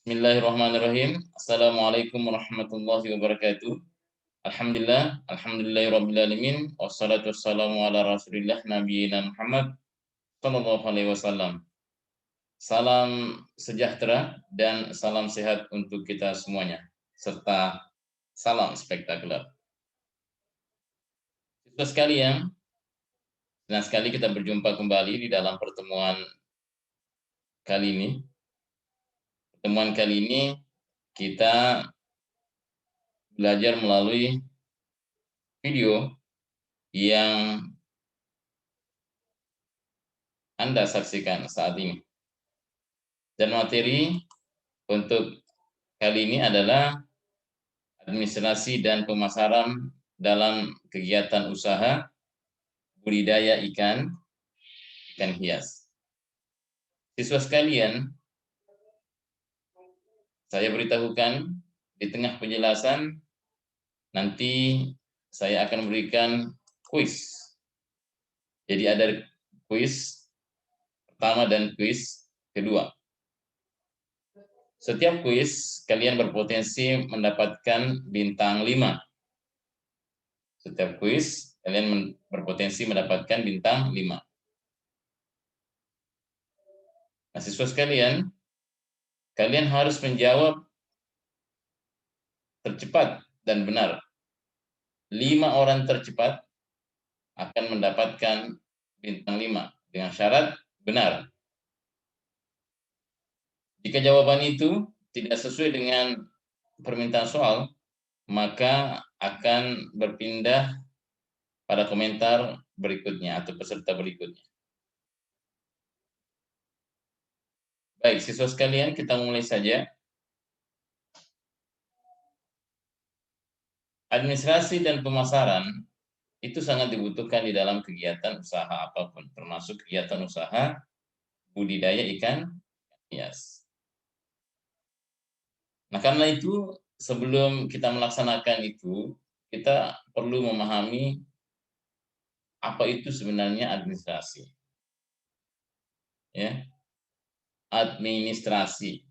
Bismillahirrahmanirrahim. Assalamualaikum warahmatullahi wabarakatuh. Alhamdulillahirabbil alamin, wassalatu wassalamu ala Rasulillah nabiyina Muhammad sallallahu alaihi wasallam. Salam sejahtera dan salam sehat untuk kita semuanya, serta salam spektakuler. Siswa sekalian, senang sekali kita berjumpa kembali di dalam pertemuan kali ini. Pertemuan kali ini kita belajar melalui video yang Anda saksikan saat ini. Dan materi untuk kali ini adalah administrasi dan pemasaran dalam kegiatan usaha budidaya ikan hias. Siswa sekalian, saya beritahukan di tengah penjelasan nanti saya akan memberikan kuis. Jadi ada kuis pertama dan kuis kedua. Setiap kuis kalian berpotensi mendapatkan bintang 5. Setiap kuis kalian berpotensi mendapatkan bintang 5. Nah, siswa sekalian, kalian harus menjawab tercepat dan benar. 5 orang tercepat akan mendapatkan bintang 5 dengan syarat benar. Jika jawaban itu tidak sesuai dengan permintaan soal, maka akan berpindah pada komentar berikutnya atau peserta berikutnya. Baik, siswa sekalian, kita mulai saja. Administrasi dan pemasaran itu sangat dibutuhkan di dalam kegiatan usaha apapun, termasuk kegiatan usaha budidaya ikan hias. Nah, karena itu sebelum kita melaksanakan itu, kita perlu memahami apa itu sebenarnya administrasi. Ya. Administrasi.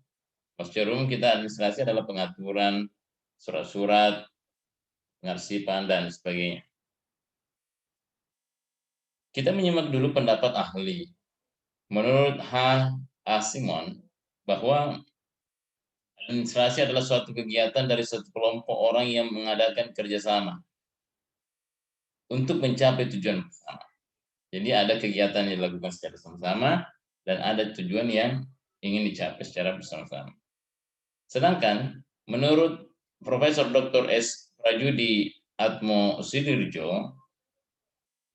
Secara umum kita administrasi adalah pengaturan surat-surat, pengarsipan, dan sebagainya. Kita menyimak dulu pendapat ahli. Menurut H. A. Simon, bahwa administrasi adalah suatu kegiatan dari satu kelompok orang yang mengadakan kerjasama untuk mencapai tujuan bersama. Jadi ada kegiatan yang dilakukan secara sama-sama dan ada tujuan yang ingin dicapai secara bersama-sama. Sedangkan menurut Profesor Dr. S. Prajudi Atmo Sidirjo,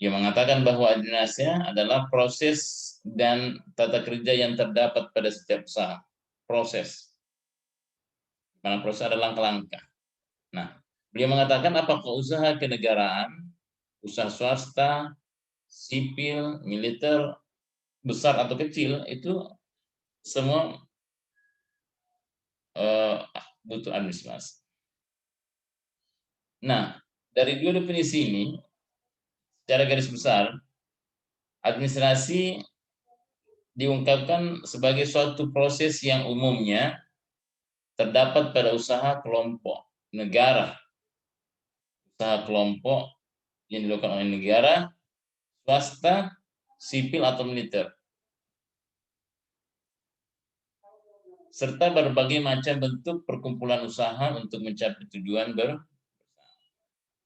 yang mengatakan bahwa administrasi adalah proses dan tata kerja yang terdapat pada setiap usaha. Proses. Karena proses ada langkah-langkah. Nah, beliau mengatakan apakah usaha kenegaraan, usaha swasta, sipil, militer, besar atau kecil, itu semua butuh administrasi. Nah, dari dua definisi ini, secara garis besar, administrasi diungkapkan sebagai suatu proses yang umumnya terdapat pada usaha kelompok negara, usaha kelompok yang dilakukan oleh negara, swasta, sipil atau militer, serta berbagai macam bentuk perkumpulan usaha untuk mencapai tujuan bersama.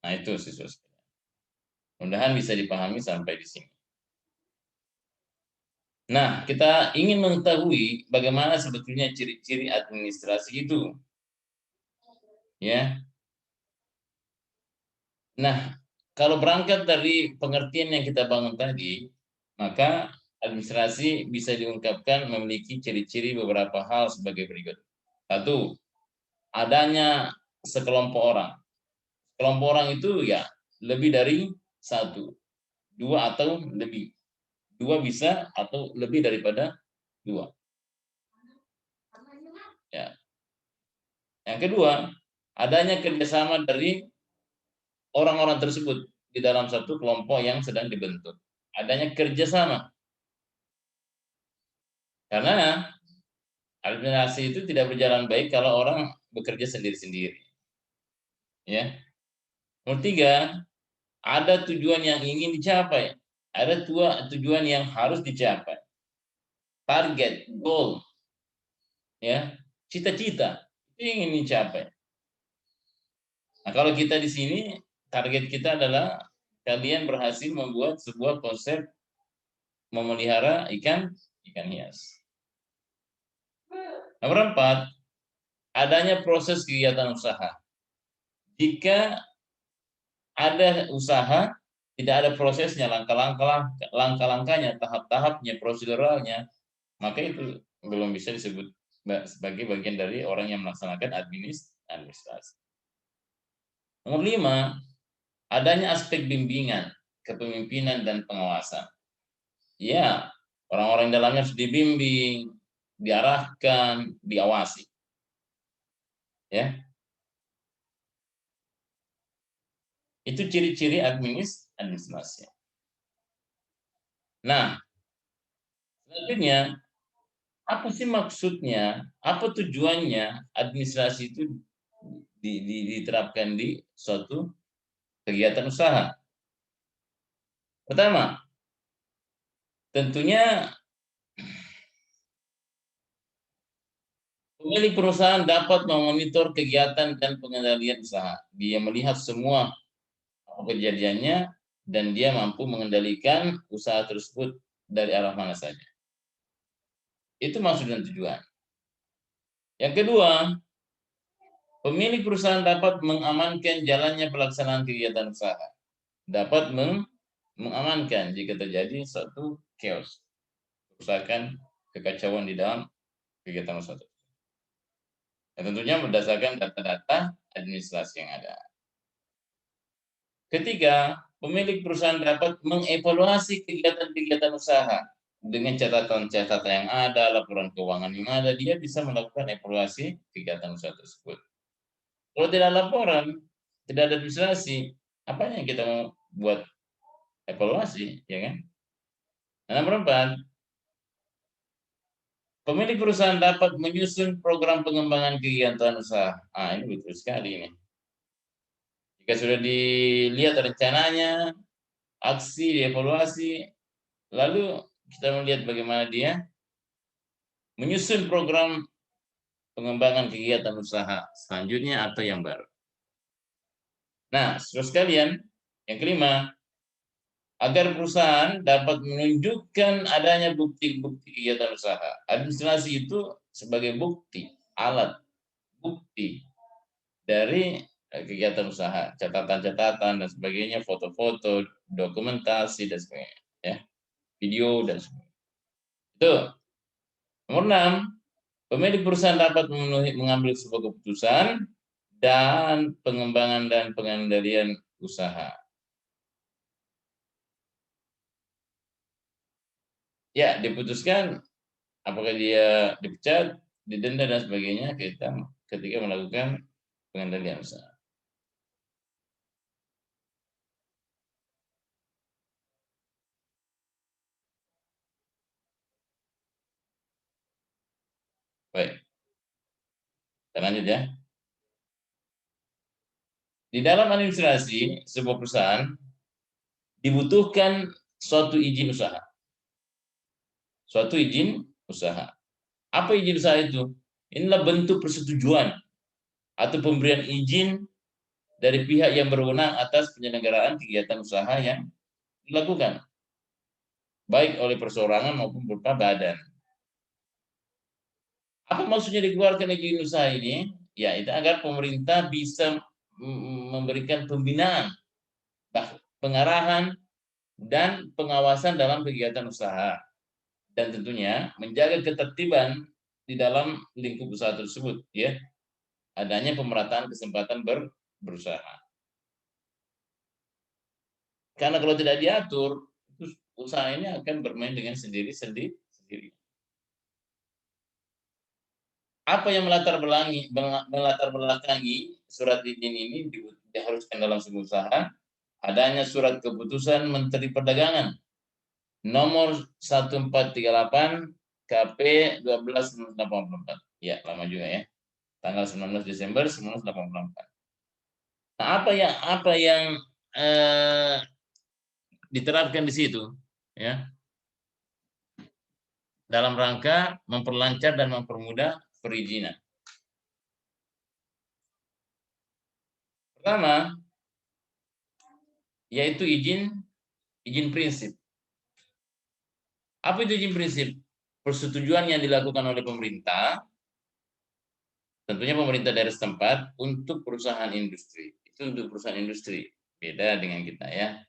Nah, itu siswa sekalian. Mudah-mudahan bisa dipahami sampai di sini. Nah, kita ingin mengetahui bagaimana sebetulnya ciri-ciri administrasi itu. Ya. Nah, kalau berangkat dari pengertian yang kita bangun tadi, maka administrasi bisa diungkapkan memiliki ciri-ciri beberapa hal sebagai berikut. Satu, adanya sekelompok orang. Kelompok orang itu ya lebih dari satu, dua atau lebih. Dua bisa atau lebih daripada dua. Ya. Yang kedua, adanya kerjasama dari orang-orang tersebut di dalam satu kelompok yang sedang dibentuk. Adanya kerjasama. Karena Administrasi itu tidak berjalan baik kalau orang bekerja sendiri-sendiri. Ya. Nomor 3, ada tujuan yang ingin dicapai. Ada tujuan yang harus dicapai. Target, goal, ya, cita-cita itu yang ingin dicapai. Nah, kalau kita di sini target kita adalah kalian berhasil membuat sebuah konsep memelihara ikan hias. Nomor 4, adanya proses kegiatan usaha. Jika ada usaha, tidak ada prosesnya, langkah-langkahnya, tahap-tahapnya, proseduralnya, maka itu belum bisa disebut sebagai bagian dari orang yang melaksanakan administrasi. Nomor 5, adanya aspek bimbingan, kepemimpinan, dan pengawasan. Ya, orang-orang dalamnya harus dibimbing, diarahkan, diawasi. Ya. Itu ciri-ciri administrasi. Nah, selanjutnya, apa sih maksudnya, apa tujuannya administrasi itu diterapkan di suatu kegiatan usaha? Pertama, tentunya pemilik perusahaan dapat memonitor kegiatan dan pengendalian usaha. Dia melihat semua kejadiannya dan dia mampu mengendalikan usaha tersebut dari arah mana saja. Itu maksud dan tujuan. Yang kedua, pemilik perusahaan dapat mengamankan jalannya pelaksanaan kegiatan usaha. Dapat mengamankan jika terjadi suatu chaos, kerusakan, kekacauan di dalam kegiatan usaha. Dan tentunya berdasarkan data-data administrasi yang ada. Ketiga, pemilik perusahaan dapat mengevaluasi kegiatan-kegiatan usaha dengan catatan-catatan yang ada, laporan keuangan yang ada, dia bisa melakukan evaluasi kegiatan usaha tersebut. Kalau tidak laporan, tidak ada administrasi, apa yang kita mau buat evaluasi, ya kan? Nah, nomor 4, pemilik perusahaan dapat menyusun program pengembangan kegiatan usaha. Ah, ini betul sekali ini. Jika sudah dilihat rencananya, aksi, dievaluasi, lalu kita melihat bagaimana dia menyusun program pengembangan kegiatan usaha selanjutnya atau yang baru. Nah, saudara sekalian, yang kelima, agar perusahaan dapat menunjukkan adanya bukti-bukti kegiatan usaha. Administrasi itu sebagai bukti, alat bukti dari kegiatan usaha, catatan-catatan dan sebagainya, foto-foto, dokumentasi dan sebagainya, ya, video dan sebagainya. Itu. Nomor 6, pemilik perusahaan dapat mengambil sebuah keputusan dan pengembangan dan pengendalian usaha. Ya, diputuskan apakah dia dipecat, didenda dan sebagainya ketika melakukan pengendalian usaha. Baik, kita lanjut ya. Di dalam administrasi sebuah perusahaan dibutuhkan suatu izin usaha. Suatu izin usaha. Apa izin usaha itu? Inilah bentuk persetujuan atau pemberian izin dari pihak yang berwenang atas penyelenggaraan kegiatan usaha yang dilakukan, baik oleh perseorangan maupun berupa badan. Apa maksudnya dikeluarkan izin usaha ini? Ya, itu agar pemerintah bisa memberikan pembinaan, pengarahan, dan pengawasan dalam kegiatan usaha. Dan tentunya menjaga ketertiban di dalam lingkup usaha tersebut, ya. Adanya pemerataan kesempatan berusaha. Karena kalau tidak diatur, usaha ini akan bermain dengan sendiri. Apa yang melatar belakangi surat izin ini diharuskan dalam sebuah usaha? Adanya surat keputusan Menteri Perdagangan nomor 1438 KP 12/1984. Ya, lama juga ya. Tanggal 19 Desember 1984. Nah, apa yang eh, diterapkan di situ, ya, dalam rangka memperlancar dan mempermudah perizinan. Pertama, yaitu izin prinsip. Apa itu izin prinsip? Persetujuan yang dilakukan oleh pemerintah, tentunya pemerintah daerah setempat, untuk perusahaan industri. Itu untuk perusahaan industri, beda dengan kita ya.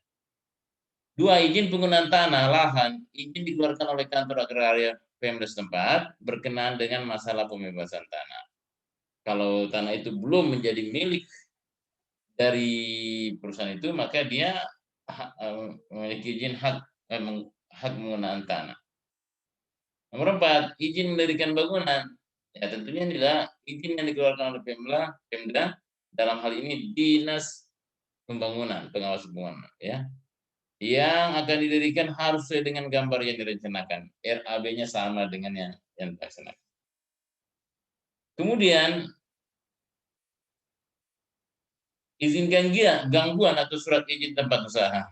Dua, izin penggunaan tanah, lahan, izin dikeluarkan oleh kantor agraria Pemda setempat berkenaan dengan masalah pembebasan tanah. Kalau tanah itu belum menjadi milik dari perusahaan itu, maka dia memiliki izin hak penggunaan tanah. Nomor 4, izin mendirikan bangunan. Ya, tentunya adalah izin yang dikeluarkan oleh Pemda dalam hal ini Dinas Pembangunan, Pengawas Pembangunan, ya. Yang akan didirikan harus sesuai dengan gambar yang direncanakan. RAB-nya sama dengan yang dilaksanakan. Kemudian izin gangguan atau surat izin tempat usaha.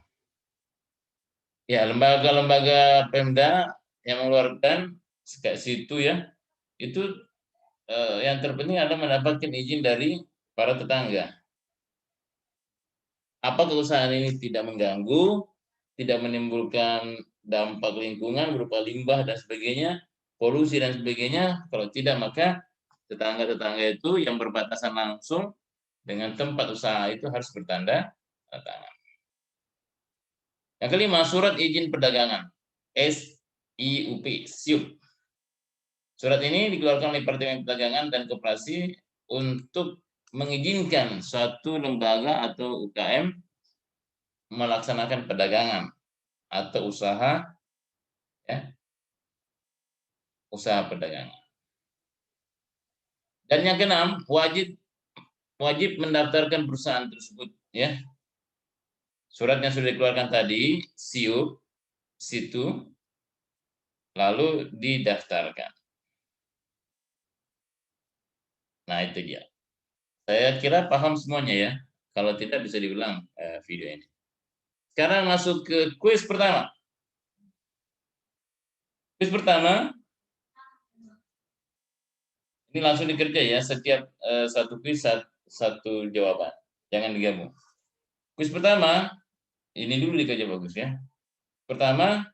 Ya, lembaga-lembaga Pemda yang mengeluarkan situ ya, itu yang terpenting adalah mendapatkan izin dari para tetangga. Apakah usaha ini tidak mengganggu, tidak menimbulkan dampak lingkungan berupa limbah dan sebagainya, polusi dan sebagainya? Kalau tidak, maka tetangga-tetangga itu yang berbatasan langsung dengan tempat usaha itu harus bertanda tangan. Yang kelima, surat izin perdagangan. SIUP, SIUP. Surat ini dikeluarkan oleh Departemen Perdagangan dan Koperasi untuk mengizinkan suatu lembaga atau UKM melaksanakan perdagangan atau usaha, ya, usaha perdagangan. Dan yang keenam, wajib mendaftarkan perusahaan tersebut, ya. Suratnya sudah dikeluarkan tadi, SIUP, situ, lalu didaftarkan. Nah, itu dia. Saya kira paham semuanya ya. Kalau tidak bisa diulang video ini. Sekarang masuk ke kuis pertama. Kuis pertama, ini langsung dikerja ya. Setiap satu kuis satu jawaban. Jangan digabung. Kuis pertama, ini dulu dikerja bagus ya. Pertama,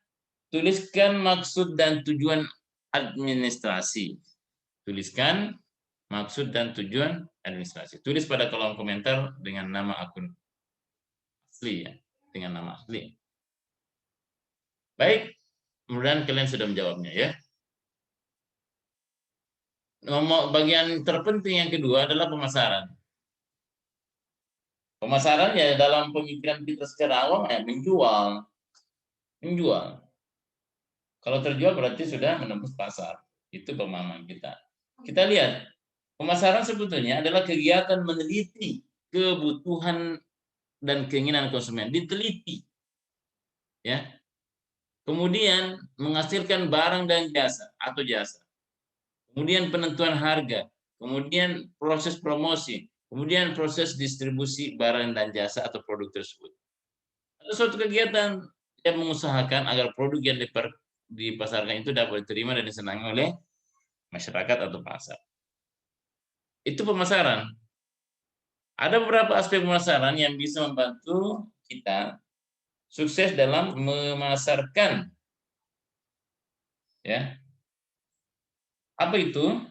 tuliskan maksud dan tujuan administrasi. Tuliskan maksud dan tujuan administrasi. Tulis pada kolom komentar dengan nama akun asli ya, dengan nama asli. Baik, kemudian kalian sudah menjawabnya ya. Nomor bagian terpenting yang kedua adalah pemasaran. Pemasaran ya dalam pemikiran kita secara awam ya menjual. Kalau terjual berarti sudah menembus pasar. Itu pemahaman kita. Kita lihat, pemasaran sebetulnya adalah kegiatan meneliti kebutuhan dan keinginan konsumen, diteliti. Ya. Kemudian menghasilkan barang dan jasa atau jasa. Kemudian penentuan harga, kemudian proses promosi, kemudian proses distribusi barang dan jasa atau produk tersebut. Ada suatu kegiatan yang mengusahakan agar produk yang dipasarkan itu dapat diterima dan disenangi oleh masyarakat atau pasar. Itu pemasaran. Ada beberapa aspek pemasaran yang bisa membantu kita sukses dalam memasarkan. Ya. Apa itu?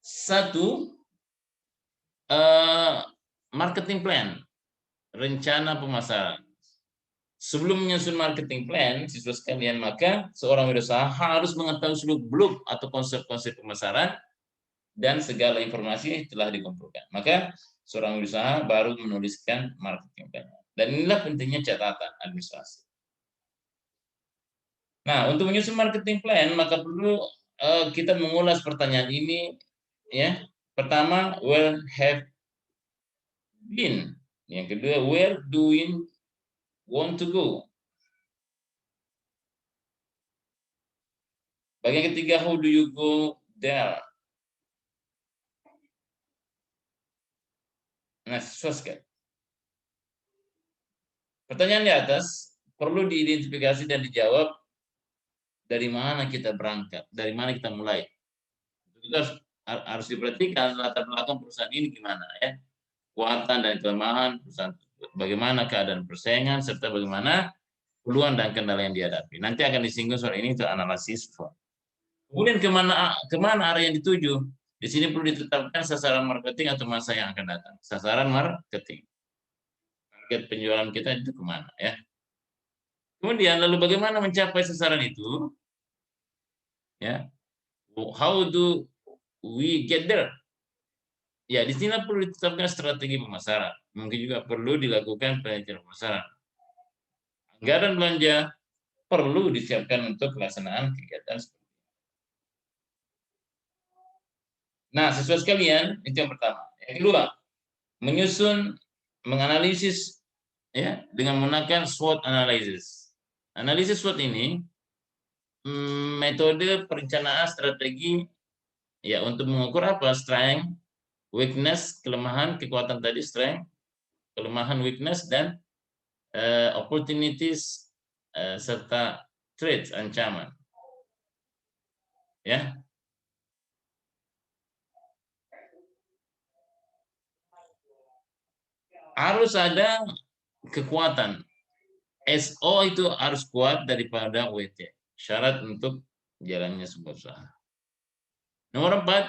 Satu, marketing plan, rencana pemasaran. Sebelum menyusun marketing plan, siswa sekalian, maka seorang wirausaha harus mengetahui seluk-beluk atau konsep-konsep pemasaran dan segala informasi telah dikumpulkan. Maka seorang wirausaha baru menuliskan marketing plan. Dan inilah pentingnya catatan administrasi. Nah, untuk menyusun marketing plan, maka perlu kita mengulas pertanyaan ini, ya. Pertama, where have been. Yang kedua, where do we want to go. Bagian ketiga, how do you go there? Nah, sesuaikan. Pertanyaan di atas perlu diidentifikasi dan dijawab dari mana kita berangkat, dari mana kita mulai. Itu harus diperhatikan latar belakang perusahaan ini gimana ya, kekuatan dan kelemahan perusahaan, bagaimana keadaan persaingan, serta bagaimana peluang dan kendala yang dihadapi. Nanti akan disinggung soal ini untuk analisis. Kemudian kemana arah yang dituju? Di sini perlu ditetapkan sasaran marketing atau masa yang akan datang. Sasaran marketing. Target penjualan kita itu kemana ya? Kemudian lalu bagaimana mencapai sasaran itu? Ya, how do we get there? Ya, di sini perlu ditetapkan strategi pemasaran. Mungkin juga perlu dilakukan penelitian pemasaran. Anggaran belanja perlu disiapkan untuk pelaksanaan kegiatan. Nah, sesuai sekalian, itu yang pertama. Yang kedua, menyusun, menganalisis ya dengan menggunakan SWOT analysis. Analisis SWOT ini metode perencanaan strategi ya untuk mengukur apa? Strength, weakness, kelemahan, kekuatan tadi strength, kelemahan weakness dan opportunities serta threats ancaman. Ya. Harus ada kekuatan. SO itu harus kuat daripada WT. Syarat untuk jalannya sebuah usaha. Nomor 4,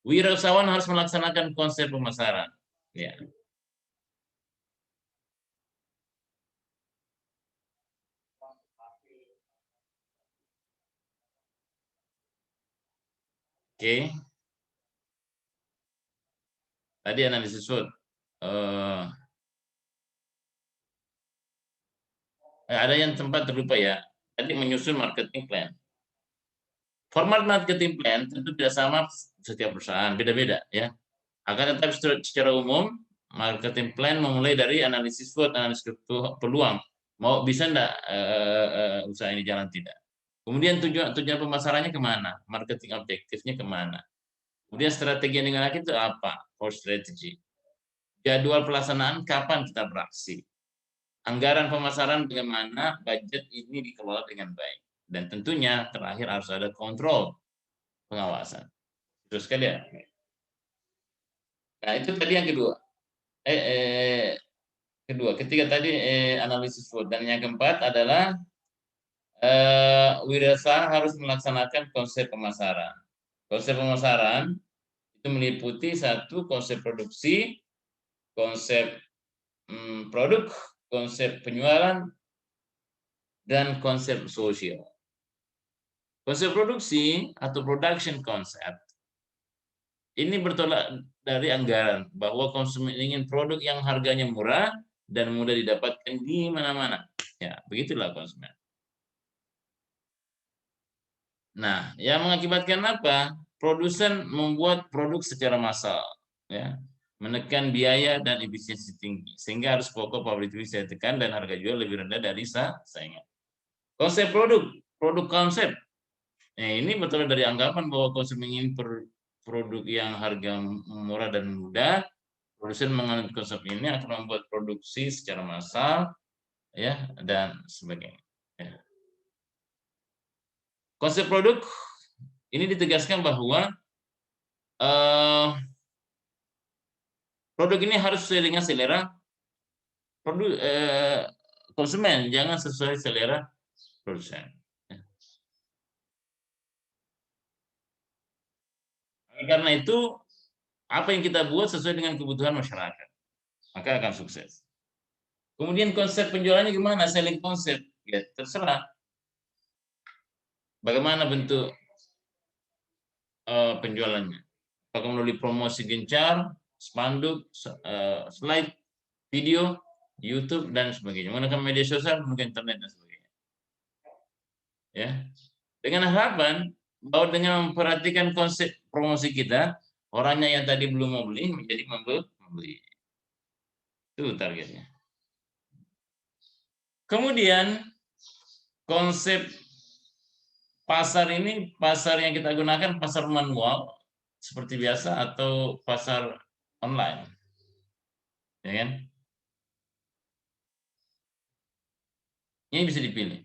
wirausahawan harus melaksanakan konsep pemasaran. Ya. Oke. Tadi analisis SWOT. Ada yang tempat terlupa ya. Tadi menyusun marketing plan. Format marketing plan tentu tidak sama setiap perusahaan, beda-beda ya. Akan tetapi secara umum, marketing plan memulai dari analisis SWOT, analisis peluang. Mau bisa enggak usaha ini jalan tidak. Kemudian tujuan pemasarannya kemana? Marketing objektifnya kemana? Kemudian strategi yang digunakan itu apa? Core strategy. Jadwal pelaksanaan kapan kita beraksi? Anggaran pemasaran bagaimana budget ini dikelola dengan baik. Dan tentunya terakhir harus ada kontrol pengawasan. Terus sekali ya. Nah, itu tadi yang kedua. Ketiga tadi analisis SWOT, dan yang keempat adalah wirausaha harus melaksanakan konsep pemasaran. Konsep pemasaran itu meliputi satu konsep produksi, konsep produk, konsep penjualan, dan konsep sosial. Konsep produksi atau production concept ini bertolak dari anggaran bahwa konsumen ingin produk yang harganya murah dan mudah didapatkan di mana-mana. Ya, begitulah konsumen. Nah, yang mengakibatkan apa? Produsen membuat produk secara massal, ya, menekan biaya dan efisiensi tinggi, sehingga harus pokok pabrik bisa ditekan dan harga jual lebih rendah dari saingan. Konsep produk konsep. Nah, ini betul dari anggapan bahwa konsumen ingin produk yang harga murah dan mudah. Produsen menganut konsep ini akan membuat produksi secara massal, ya, dan sebagainya. Ya. Konsep produk ini ditegaskan bahwa produk ini harus sesuai dengan selera konsumen, jangan sesuai selera produsen. Karena itu, apa yang kita buat sesuai dengan kebutuhan masyarakat, maka akan sukses. Kemudian konsep penjualannya gimana? Selling konsep, ya terserah. Bagaimana bentuk penjualannya? Apakah melalui promosi gencar, spanduk, slide, video, YouTube dan sebagainya. Menggunakan media sosial, menggunakan internet dan sebagainya. Ya, dengan harapan bahwa dengan memperhatikan konsep promosi kita, orangnya yang tadi belum mau beli menjadi membeli. Itu targetnya. Kemudian konsep pasar ini, pasar yang kita gunakan pasar manual seperti biasa atau pasar online, ya kan? Ini bisa dipilih.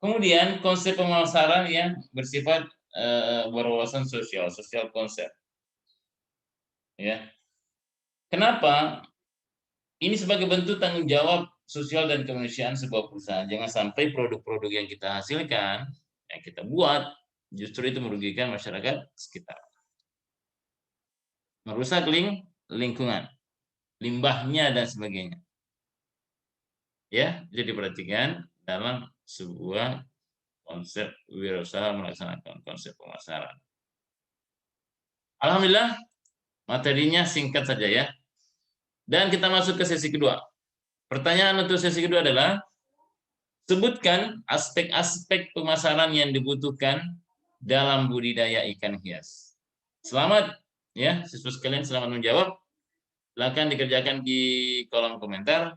Kemudian konsep pemasaran yang bersifat berwawasan sosial, social konsep, ya. Kenapa? Ini sebagai bentuk tanggung jawab sosial dan kemanusiaan sebuah perusahaan. Jangan sampai produk-produk yang kita hasilkan, yang kita buat, justru itu merugikan masyarakat sekitar. Merusak lingkungan, limbahnya dan sebagainya. Ya, jadi perhatikan dalam sebuah konsep wirausaha melaksanakan konsep pemasaran. Alhamdulillah, materinya singkat saja ya. Dan kita masuk ke sesi kedua. Pertanyaan untuk sesi kedua adalah, sebutkan aspek-aspek pemasaran yang dibutuhkan dalam budidaya ikan hias. Selamat ya, siswa sekalian, selamat menjawab. Silakan dikerjakan di kolom komentar.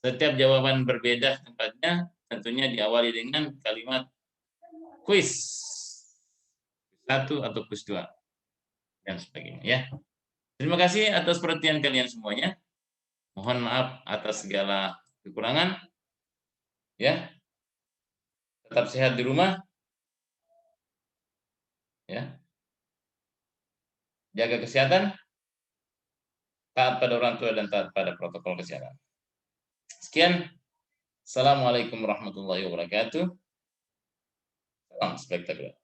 Setiap jawaban berbeda tempatnya, tentunya diawali dengan kalimat kuis 1 atau kuis 2 dan sebagainya ya. Terima kasih atas perhatian kalian semuanya. Mohon maaf atas segala kekurangan. Ya. Tetap sehat di rumah. Ya. Jaga kesehatan, taat pada orang tua dan taat pada protokol kesehatan. Sekian. Assalamualaikum warahmatullahi wabarakatuh. Salam spektakuler.